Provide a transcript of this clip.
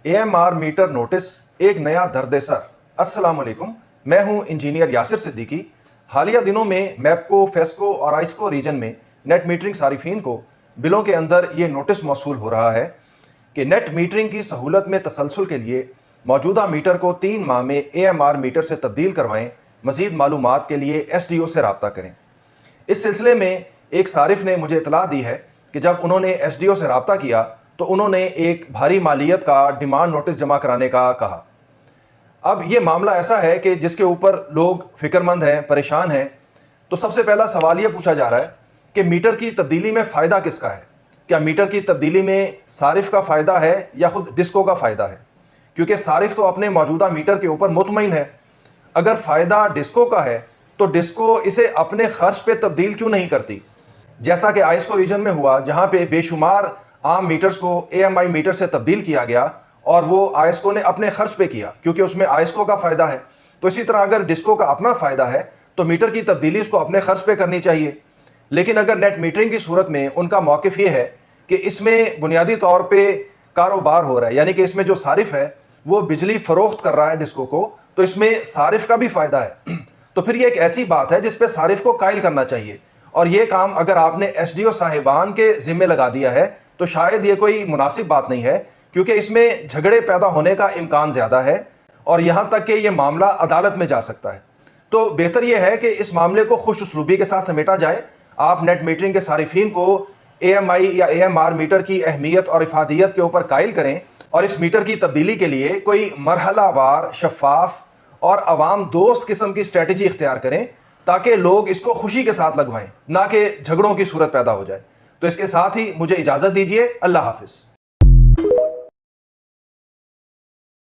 AMR metre notice एक नया दर्द सर। अस्सलाम वालेकुम, मैं हूं इंजीनियर यासिर सिद्दीकी। हालिया दिनों में मैपको, फेस्को और आइस्को रीजन में नेट मीटरिंग सारिफीन को बिलों के अंदर ये नोटिस मौसूल हो रहा है कि नेट मीटरिंग की सहूलत में तसलसल के लिए मौजूदा मीटर को 3 माह में AMR मीटर से तब्दील करवाएं। मज़ीद मालूमात के लिए SDO से रब्ता करें। इस सिलसिले में एक सारिफ ने मुझे इतला दी है कि जब उन्होंने SDO से रब्ता किया तो उन्होंने एक भारी मालियत का डिमांड नोटिस जमा कराने का कहा। अब ये मामला ऐसा है कि जिसके ऊपर लोग फ़िक्रमंद हैं, परेशान हैं। तो सबसे पहला सवाल ये पूछा जा रहा है कि मीटर की तब्दीली में फ़ायदा किसका है? क्या मीटर की तब्दीली में सारिफ का फ़ायदा है या ख़ुद डिस्को का फ़ायदा है? क्योंकि सारिफ तो अपने मौजूदा मीटर के ऊपर मुतमईन है। अगर फ़ायदा डिस्को का है तो डिस्को इसे अपने खर्च पे तब्दील क्यों नहीं करती, जैसा कि आइस्को रीजन में हुआ, जहाँ पे बेशुमार आम मीटर्स को AMI मीटर से तब्दील किया गया और वो आइस्को ने अपने खर्च पे किया क्योंकि उसमें आइस्को का फ़ायदा है। तो इसी तरह अगर डिस्को का अपना फ़ायदा है तो मीटर की तब्दीली उसको अपने खर्च पे करनी चाहिए। लेकिन अगर नेट मीटरिंग की सूरत में उनका मौक़िफ़ ये है कि इसमें बुनियादी तौर पे कारोबार हो रहा है, यानी कि इसमें जो सारिफ है वो बिजली फ़रोख्त कर रहा है डिस्को को, तो इसमें सारिफ का भी फ़ायदा है। तो फिर ये एक ऐसी बात है जिस पे सारिफ को कायल करना चाहिए, और ये काम अगर आपने SDO साहिबान के ज़िम्मे लगा दिया है तो शायद ये कोई मुनासिब बात नहीं है, क्योंकि इसमें झगड़े पैदा होने का इम्कान ज़्यादा है और यहाँ तक कि ये मामला अदालत में जा सकता है। तो बेहतर ये है कि इस मामले को खुश उसलूबी के साथ समेटा जाए। आप नेट मीटरिंग के सारिफीन को AMI या AMR मीटर की अहमियत और इफादियत के ऊपर कायल करें और इस मीटर की तब्दीली के लिए कोई मरहलावार, शफाफ और अवाम दोस्त किस्म की स्ट्रेटजी इख्तियार करें ताकि लोग इसको खुशी के साथ लगवाएं, ना कि झगड़ों की सूरत पैदा हो जाए। तो इसके साथ ही मुझे इजाज़त दीजिए। अल्लाह हाफ़िज़।